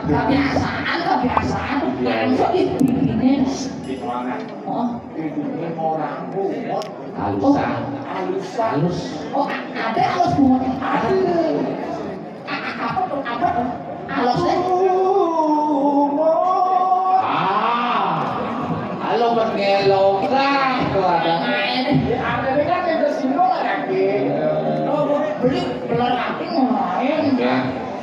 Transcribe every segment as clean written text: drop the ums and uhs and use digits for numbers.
Kebiasaan. Langsung dibikin. Di mana? Oh. Ini orang bungut. Halus. Oh, ada halus bungut. Apa tuh? Halusnya? Halo bergelok lah tuh ada. Ada kan yang tersinggung lagi. Beli belerati ngelain.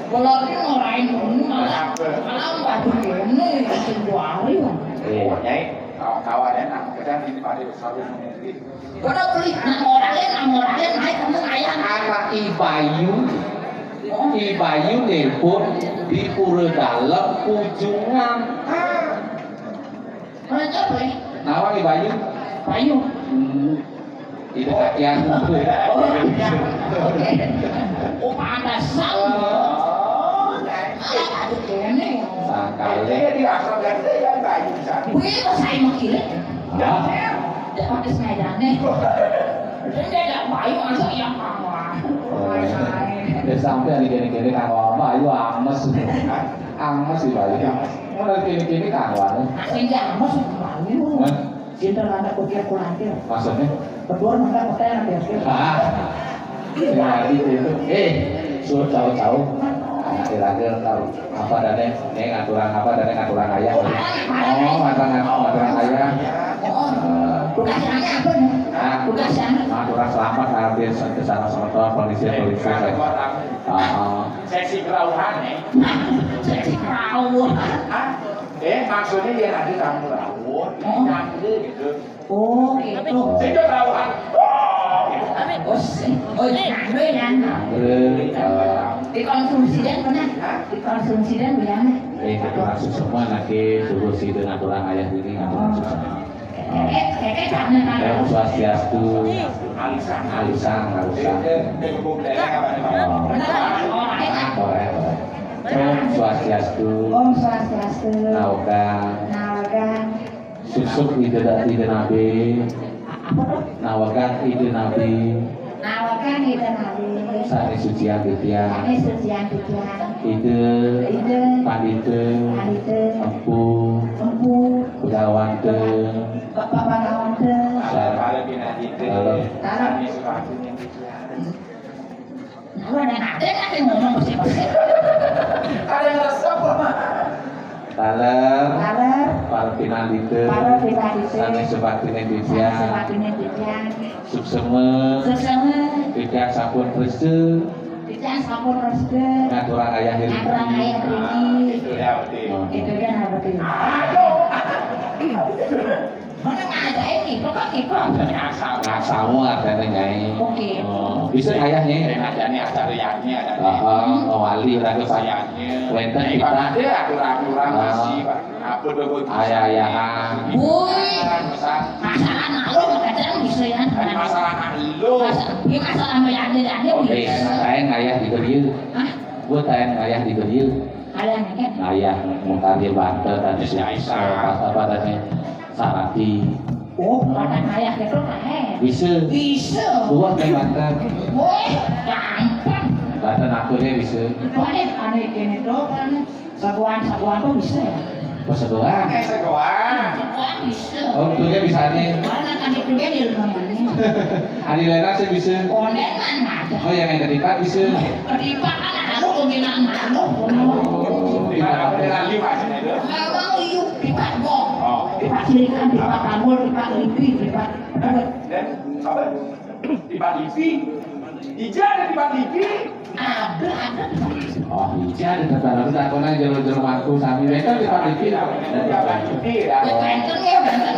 Belerati ngelain ini malah baju ini sejuari kan. Nyai, kawan enak. Kita ini pada besar ini. Udah beli namoralin naik kamu ayam. Anak Ibayu nelpon di pura dalam ujungan. Mereka beli Nawang Ibayu. Bayu. Itu kakian. Oke. Oh, pantesan. Aduh kene. Sakale. Di asal ganti ya bayi bisa. Wih, kok saya mau kirim? Tidak pakai sepedanya. Dia tidak bayu masuk yang kawan. Ya sampai hari gini-gini kanggo Bayu ames. Ames sih Bayu. Mau dari gini-gini kanggo. Akhirnya ames bayu. Cinta anak kutiak kulantir. Maksudnya? Berdua maka kota anak biasa. Lagi itu. Suruh tahu-tahu. Anak lagi tahu apa dan ngaturan ayah. Oh, ngaturan ayah. Tugasnya apa nih? Tugasnya? Ngaturan selamat hadir ke sana sama polisi. Seksi kelauhan nih. Seksi kelauhan. Maksudnya dia nanti kamu laut, nanti gitu. Oh, gitu. Itu kelauhan. Oh, nangre kan? Dikonsumsi dan mana? Dikonsumsi dan bagaimana? Ngaturan semua nanti suruh si dengan aturan ayah ini ngaturan semua. Yang swastiastu, alisan. Om Swastiastu, Nawakan, susuk ide nabi, Nawakan ide nabi, sani sucian titian, ide, pandite, empu, Budawante, Taler, Palpinalite, Sani Sebatine Titian, Subseme, Titian Sapun Restu, Ngaturan ayah ini. Itu dia nabatin. Mana ada ini? Ngasamu artinya nyai. Oke. Bisa ayahnya. Ada riaknya. Wali raga sayangnya. Wenten kita. Aturan masih apa dogo. Ayah-ayahan. Woi. Masalah nalu kadang bisa ya. Masalah lu. Masalah sama yang ada Oke, saya ayah di Geriu. Hah? Gue tayang ayah di Geriu. Ayahnya kan? Ayah mutar di Banten dan di apa tadi Sarati. Oh, bukan ayah itu kan? Bisa. Dua di Banten. Woi, gampang. Banten akhirnya bisa. Aneh gini tuh kan saguan tuh bisa ya? Persedoan. Saguan bisa. Oh, tentunya bisa nih. Mana kan itu dia di rumah mana? Adi Lena sih bisa. Onen mana? Oh, yang ketipat bisa. Ketipat kan ada kemungkinan mana? Memang liuk tipat bom. Tipat silikan, tipat tambur, tipat lipi, tipat Dan apa? Tipat lipi. Ija ada tipat lipi. ada. Oh, iya ada tentara itu aku nanya jalur waktu sambil mereka di Palipi. Benten ya, benten.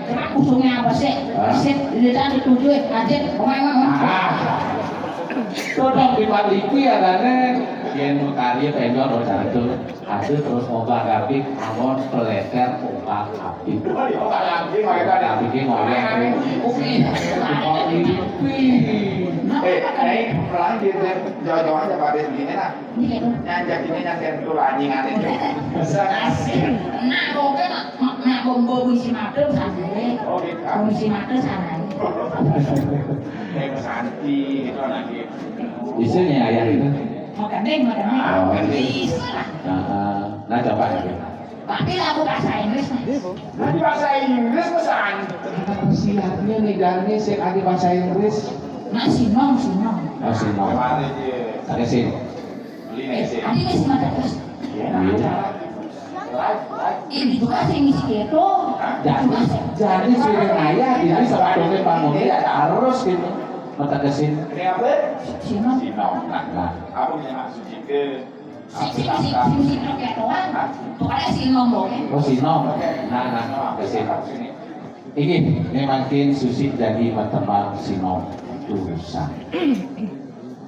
Cuma kusungnya apa sih? Sip, lihat dituju aja. Tolong di Palipi adanya yang karya penjor satu. Hasil terus obat gabik, amon peleter obat api. Tapi ngomong Oke. Pelan gitu jauh-jauh aja Pak Des begini lah. Nyanjak ini nyanyian tuh anjingan itu. Nah, oke nak bombo bisi mata sana. Oh gitu. Bisi mata sana. Santi itu lagi. Isinya ayah itu. Magandeng. Oh, Bisa lah. Nah coba ya. Tapi lagu bahasa Inggris nih. Nanti bahasa Inggris pesan. Siapnya negaranya sih ada bahasa Inggris. Nah, sinong. Oh sinong. Kemarin dia Ada sih. beli nih sih. Adi nggak sih mata terus. Ini juga sih ngisi itu. Jadi sering ayah ini sebetulnya bangunnya harus gitu. Mata kesin. Ini apa? Sinong. Sinong. Nah, aku punya maksud ke Si sinong kayak doang. Tuh ada sinong loh. Oh sinong. Nah kesin. Ini makin Susi jadi berteman sinong Durusan.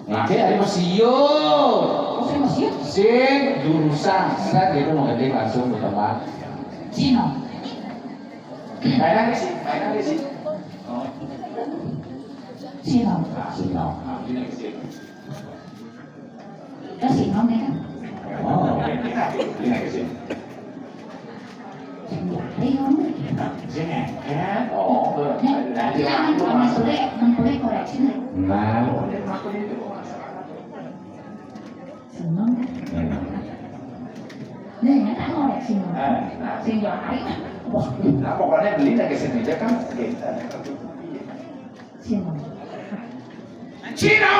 Oke, ada masio. Oh, saya masih Sing Durusan. Saya itu mau gede langsung berteman. sinong. mainan sih. Oh. Sinong. Sinong. Ini sih. Ada sinong ya kan? Oh. Ini sih. Ayo. Kan? Oh, Nanti kan boleh koreksi nih. Nah. Sinong kan? Nih, kan koreksi nih. Sinong hari kan? Wah, Nah, pokoknya beli lagi sini aja kan kita. sinong. Cino!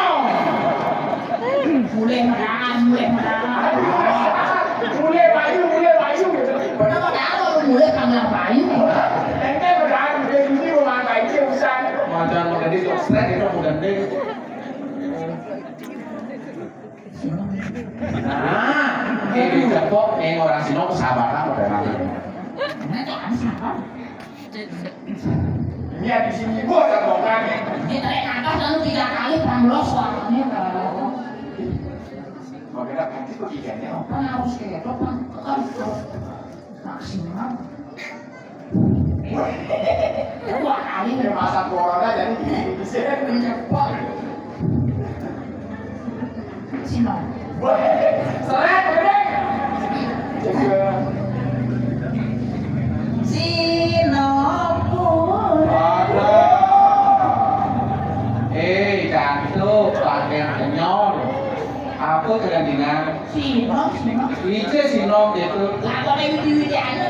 Mulai merah. Mulai bayu gitu. Kenapa ada lu mulai panggil bayu? Ente berani dia ini memakai dia usah. Macam mau gede tuh stress itu mau gede. Sinong. Nah, Ini cepok yang orang Sinong persahabatan pada nanti. Nah, itu kan siapa? ini di sini bos atau kan? Dia tarik atas lalu 3 kali panglos suaranya kalau Makanya nanti kok ikannya. kan harus kayak itu kan maksimal 2 kali Masa corona jadi bisa. mencepot sinong. Seret, gede. Sinopur. Cantik, pakai kenyol. Apa kegantingan? Sinong. Ije Sinong itu. Lah kok widi-widiane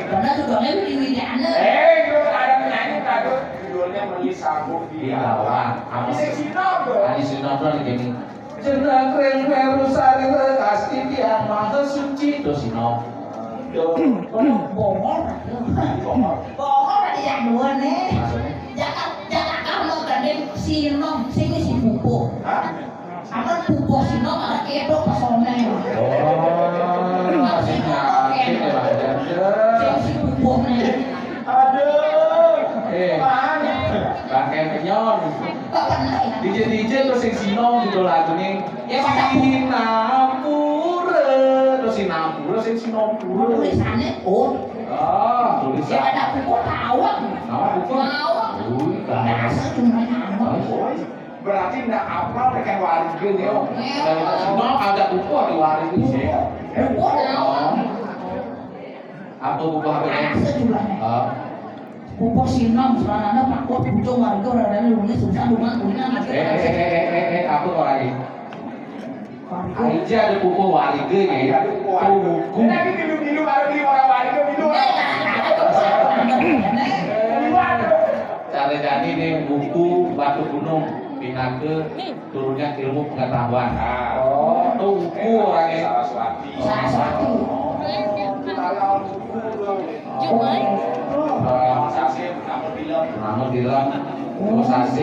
karena juga widi-widiane. Itu ada penyanyi tadi judulnya Meli Sabuk di Lawan. Apa Ini Sinong tuh. Tadi Sinong tuh gini. Jenang keren meru sari lekas yang maha suci itu Sinong. Bongol berarti yang dua nih. Jangan kamu gandeng sinong, sini si pupuk. Aman pupuk sinong ada kedok pesone. Masih nyakit ya Sini si pupuk nih. Aduh. Mana? Pakai kenyon. Kok pernah ya? DJ terus yang Sinong gitu lagu nih. Ya, pada Sinapura. Terus Sinapura sing Sinapura. Tulisannya oh. Ah, Ya tulisan. ada pupuk tawang. Nama buku. Tawang. Bahasa. Dasar cuma nama. Berarti nggak apal dengan warga nih om. Dari Sinong ada buku di waris itu. Pupuk tawang. Apa buku apa ini? Dasar cuma nama. Pupuk sinong sebenarnya pakut ujung warga orang nulis susah rumah punya Apa orang ini? Aja ada buku warga nih. Buku. Tapi minum baru di orang warga minum. Cara jadi nih buku Batu Gunung Pinake turunnya ilmu pengetahuan. Oh, itu buku orang ini. Saraswati. Nama bilang terus AC,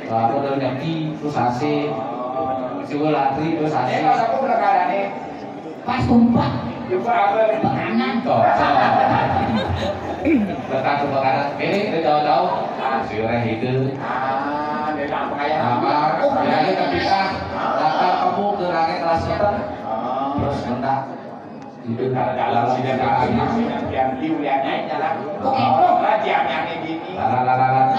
apa dari nyaki terus AC, coba latri terus AC. Pas tumpah Kanan. Letak ke kanan. Ini kita tahu-tahu. Sudah itu. Apa? Jadi ketika datang kamu ke langit kelas setan, terus mendak. Itu dalam sidang ini. Yang liu yang naik jalan. Oke, bro. Yang ini. Lalalala.